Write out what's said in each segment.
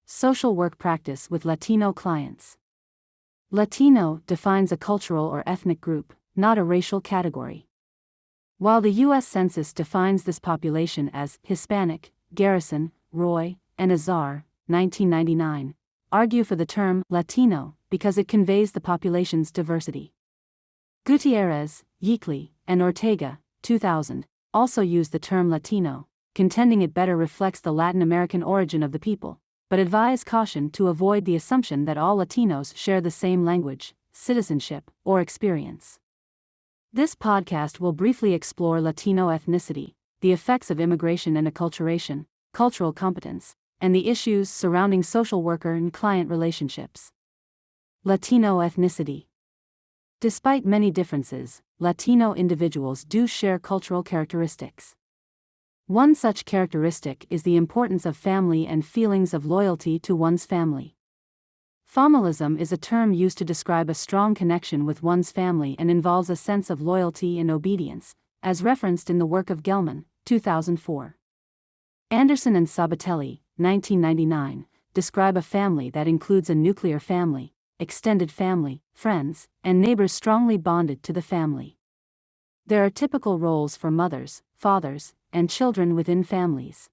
Social work practice with Latino clients. Latino defines a cultural or ethnic group, not a racial category. While the U.S. Census defines this population as Hispanic, Garrison, Roy, and Azar, 1999, argue for the term Latino because it conveys the population's diversity. Gutierrez, Yeakley, and Ortega, 2000, also use the term Latino, contending it better reflects the Latin American origin of the people, but advise caution to avoid the assumption that all Latinos share the same language, citizenship, or experience. This podcast will briefly explore Latino ethnicity, the effects of immigration and acculturation, cultural competence, and the issues surrounding social worker and client relationships. Latino ethnicity. Despite many differences, Latino individuals do share cultural characteristics. One such characteristic is the importance of family and feelings of loyalty to one's family. Familism is a term used to describe a strong connection with one's family and involves a sense of loyalty and obedience, as referenced in the work of Gelman, 2004. Anderson and Sabatelli, 1999, describe a family that includes a nuclear family, extended family, friends, and neighbors strongly bonded to the family. There are typical roles for mothers, fathers, and children within families.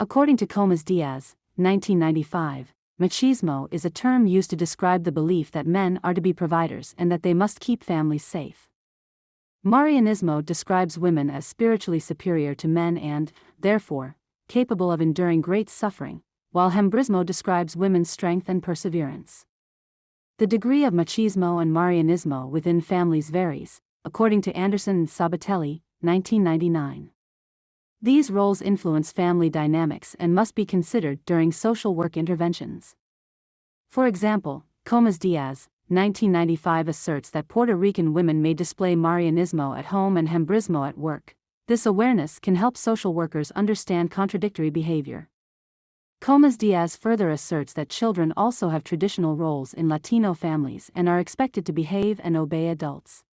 According to Comas-Diaz, 1995, machismo is a term used to describe the belief that men are to be providers and that they must keep families safe. Marianismo describes women as spiritually superior to men and, therefore, capable of enduring great suffering, while Hembrismo describes women's strength and perseverance. The degree of machismo and Marianismo within families varies, according to Anderson and Sabatelli, 1999. These roles influence family dynamics and must be considered during social work interventions. For example, Comas-Diaz, 1995 asserts that Puerto Rican women may display Marianismo at home and Hembrismo at work. This awareness can help social workers understand contradictory behavior. Comas-Diaz further asserts that children also have traditional roles in Latino families and are expected to behave and obey adults.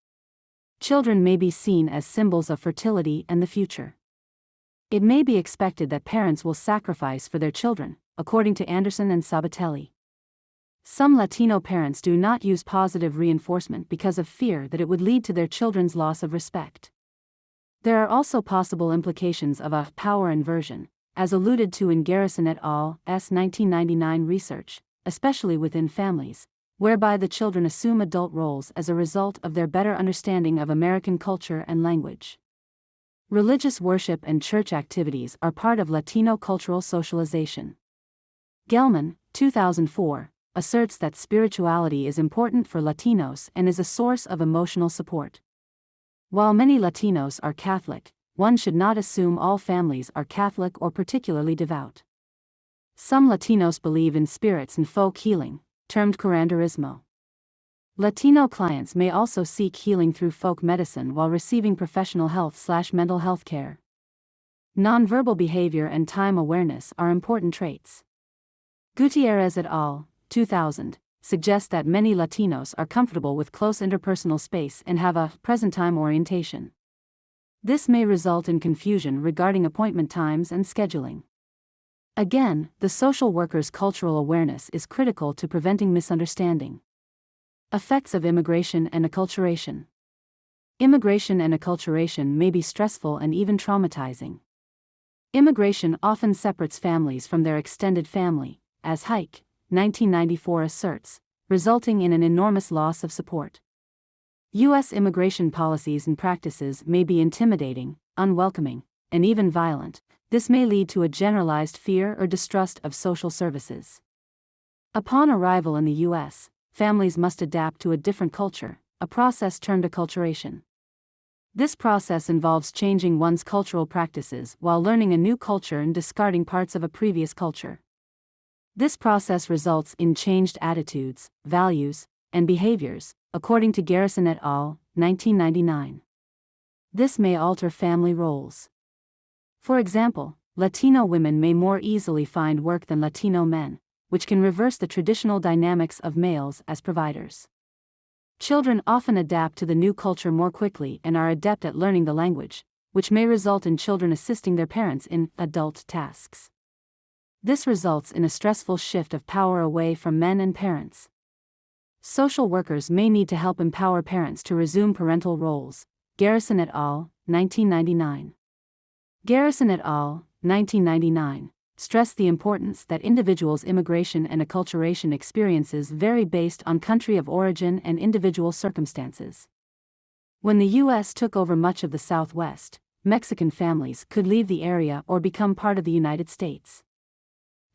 Children may be seen as symbols of fertility and the future. It may be expected that parents will sacrifice for their children, according to Anderson and Sabatelli. Some Latino parents do not use positive reinforcement because of fear that it would lead to their children's loss of respect. There are also possible implications of a power inversion, as alluded to in Garrison et al.'s 1999 research, especially within families, whereby the children assume adult roles as a result of their better understanding of American culture and language. Religious worship and church activities are part of Latino cultural socialization. Gelman, 2004, asserts that spirituality is important for Latinos and is a source of emotional support. While many Latinos are Catholic, one should not assume all families are Catholic or particularly devout. Some Latinos believe in spirits and folk healing, termed curanderismo. Latino clients may also seek healing through folk medicine while receiving professional health/mental health care. Nonverbal behavior and time awareness are important traits. Gutierrez et al., 2000, suggests that many Latinos are comfortable with close interpersonal space and have a present-time orientation. This may result in confusion regarding appointment times and scheduling. Again, the social worker's cultural awareness is critical to preventing misunderstanding. Effects of immigration and acculturation. Immigration and acculturation may be stressful and even traumatizing. Immigration often separates families from their extended family, as Hike, 1994 asserts, resulting in an enormous loss of support. U.S. immigration policies and practices may be intimidating, unwelcoming, and even violent. This may lead to a generalized fear or distrust of social services. Upon arrival in the U.S., families must adapt to a different culture, a process termed acculturation. This process involves changing one's cultural practices while learning a new culture and discarding parts of a previous culture. This process results in changed attitudes, values, and behaviors, according to Garrison et al., 1999. This may alter family roles. For example, Latino women may more easily find work than Latino men, which can reverse the traditional dynamics of males as providers. Children often adapt to the new culture more quickly and are adept at learning the language, which may result in children assisting their parents in adult tasks. This results in a stressful shift of power away from men and parents. Social workers may need to help empower parents to resume parental roles. Garrison et al., 1999. Garrison et al., 1999, stressed the importance that individuals' immigration and acculturation experiences vary based on country of origin and individual circumstances. When the U.S. took over much of the Southwest, Mexican families could leave the area or become part of the United States.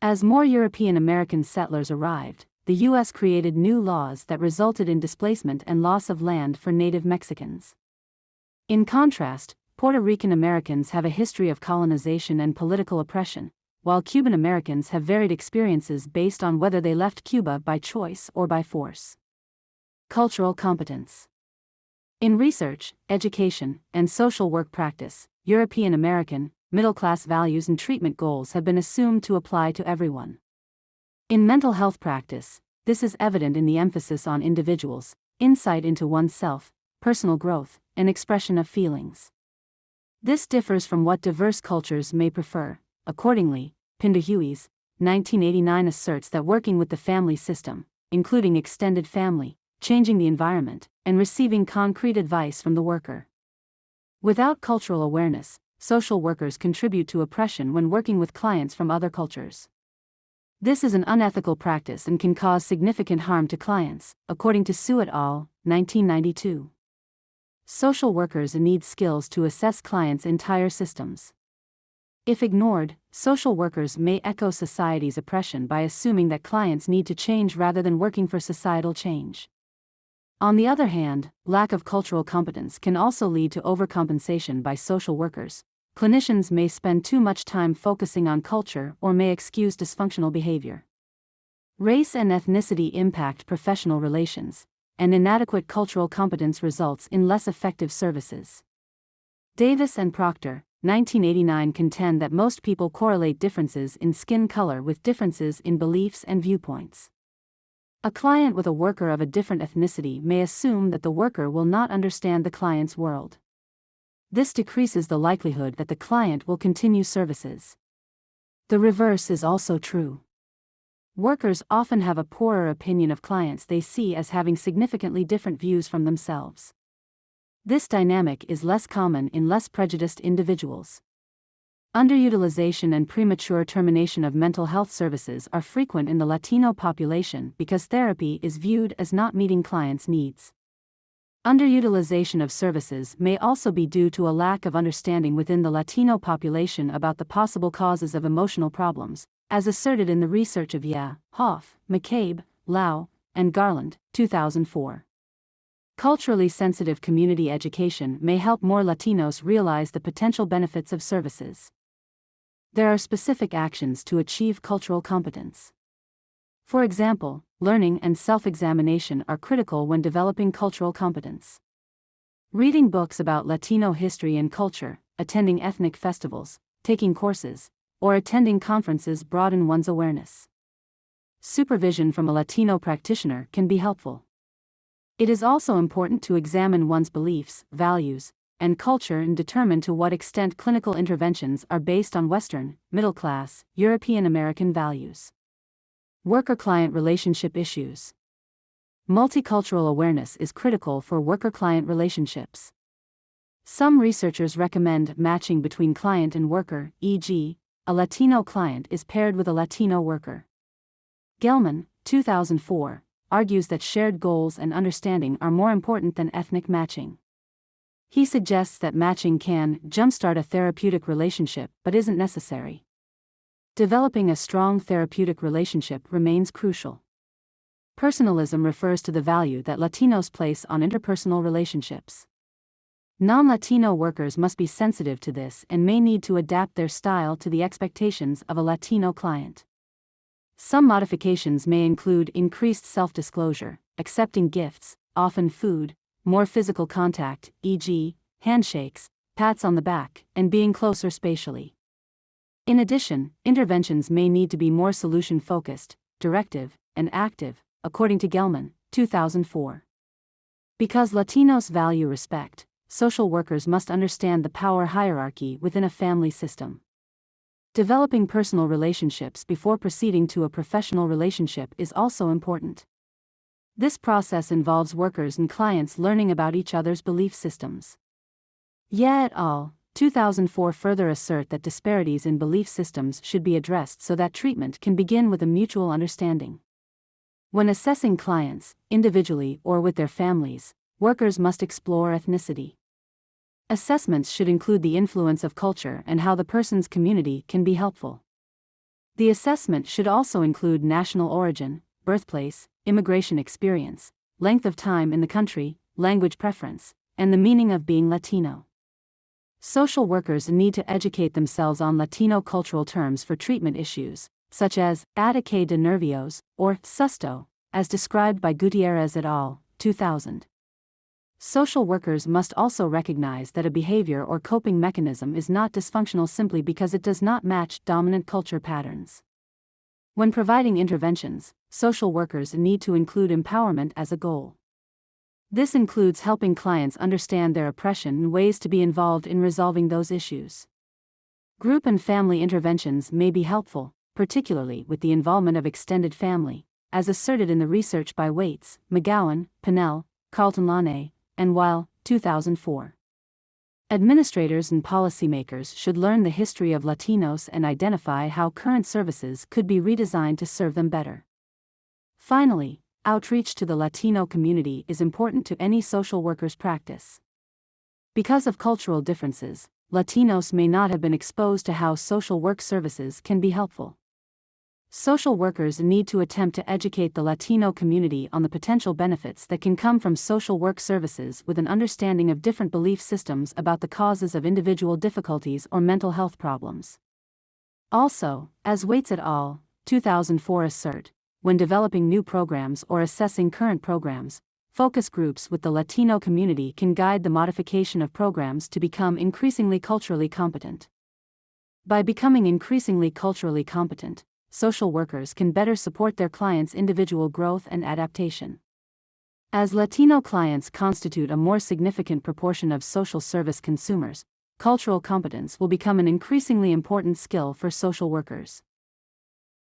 As more European American settlers arrived, the U.S. created new laws that resulted in displacement and loss of land for native Mexicans. In contrast, Puerto Rican Americans have a history of colonization and political oppression, while Cuban Americans have varied experiences based on whether they left Cuba by choice or by force. Cultural competence. In research, education, and social work practice, European American, middle-class values and treatment goals have been assumed to apply to everyone. In mental health practice, this is evident in the emphasis on individuals, insight into oneself, personal growth, and expression of feelings. This differs from what diverse cultures may prefer. Accordingly, Pinderhuis, 1989 asserts that working with the family system, including extended family, changing the environment, and receiving concrete advice from the worker. Without cultural awareness, social workers contribute to oppression when working with clients from other cultures. This is an unethical practice and can cause significant harm to clients, according to Su et al., 1992. Social workers need skills to assess clients' entire systems. If ignored, social workers may echo society's oppression by assuming that clients need to change rather than working for societal change. On the other hand, lack of cultural competence can also lead to overcompensation by social workers. Clinicians may spend too much time focusing on culture or may excuse dysfunctional behavior. Race and ethnicity impact professional relations, and inadequate cultural competence results in less effective services. Davis and Proctor, 1989 contend that most people correlate differences in skin color with differences in beliefs and viewpoints. A client with a worker of a different ethnicity may assume that the worker will not understand the client's world. This decreases the likelihood that the client will continue services. The reverse is also true. Workers often have a poorer opinion of clients they see as having significantly different views from themselves. This dynamic is less common in less prejudiced individuals. Underutilization and premature termination of mental health services are frequent in the Latino population because therapy is viewed as not meeting clients' needs. Underutilization of services may also be due to a lack of understanding within the Latino population about the possible causes of emotional problems, as asserted in the research of Hoff, McCabe, Lau, and Garland, 2004. Culturally sensitive community education may help more Latinos realize the potential benefits of services. There are specific actions to achieve cultural competence. For example, learning and self-examination are critical when developing cultural competence. Reading books about Latino history and culture, attending ethnic festivals, taking courses, or attending conferences broaden one's awareness. Supervision from a Latino practitioner can be helpful. It is also important to examine one's beliefs, values, and culture and determine to what extent clinical interventions are based on Western, middle-class, European American values. Worker-client relationship issues. Multicultural awareness is critical for worker-client relationships. Some researchers recommend matching between client and worker, e.g., a Latino client is paired with a Latino worker. Gelman, 2004, argues that shared goals and understanding are more important than ethnic matching. He suggests that matching can jumpstart a therapeutic relationship but isn't necessary. Developing a strong therapeutic relationship remains crucial. Personalism refers to the value that Latinos place on interpersonal relationships. Non-Latino workers must be sensitive to this and may need to adapt their style to the expectations of a Latino client. Some modifications may include increased self-disclosure, accepting gifts, often food, more physical contact, e.g., handshakes, pats on the back, and being closer spatially. In addition, interventions may need to be more solution-focused, directive, and active, according to Gelman, 2004. Because Latinos value respect, social workers must understand the power hierarchy within a family system. Developing personal relationships before proceeding to a professional relationship is also important. This process involves workers and clients learning about each other's belief systems. Ye et al. 2004 further assert that disparities in belief systems should be addressed so that treatment can begin with a mutual understanding. When assessing clients, individually or with their families, workers must explore ethnicity. Assessments should include the influence of culture and how the person's community can be helpful. The assessment should also include national origin, birthplace, immigration experience, length of time in the country, language preference, and the meaning of being Latino. Social workers need to educate themselves on Latino cultural terms for treatment issues, such as ataque de nervios, or susto, as described by Gutierrez et al., 2000. Social workers must also recognize that a behavior or coping mechanism is not dysfunctional simply because it does not match dominant culture patterns. When providing interventions, social workers need to include empowerment as a goal. This includes helping clients understand their oppression and ways to be involved in resolving those issues. Group and family interventions may be helpful, particularly with the involvement of extended family, as asserted in the research by Waits, McGowan, Pinnell, Carlton-Laney, and Weil, 2004. Administrators and policymakers should learn the history of Latinos and identify how current services could be redesigned to serve them better. Finally, outreach to the Latino community is important to any social worker's practice. Because of cultural differences, Latinos may not have been exposed to how social work services can be helpful. Social workers need to attempt to educate the Latino community on the potential benefits that can come from social work services with an understanding of different belief systems about the causes of individual difficulties or mental health problems. Also, as Waits et al. 2004 assert, when developing new programs or assessing current programs, focus groups with the Latino community can guide the modification of programs to become increasingly culturally competent. By becoming increasingly culturally competent, social workers can better support their clients' individual growth and adaptation. As Latino clients constitute a more significant proportion of social service consumers, cultural competence will become an increasingly important skill for social workers.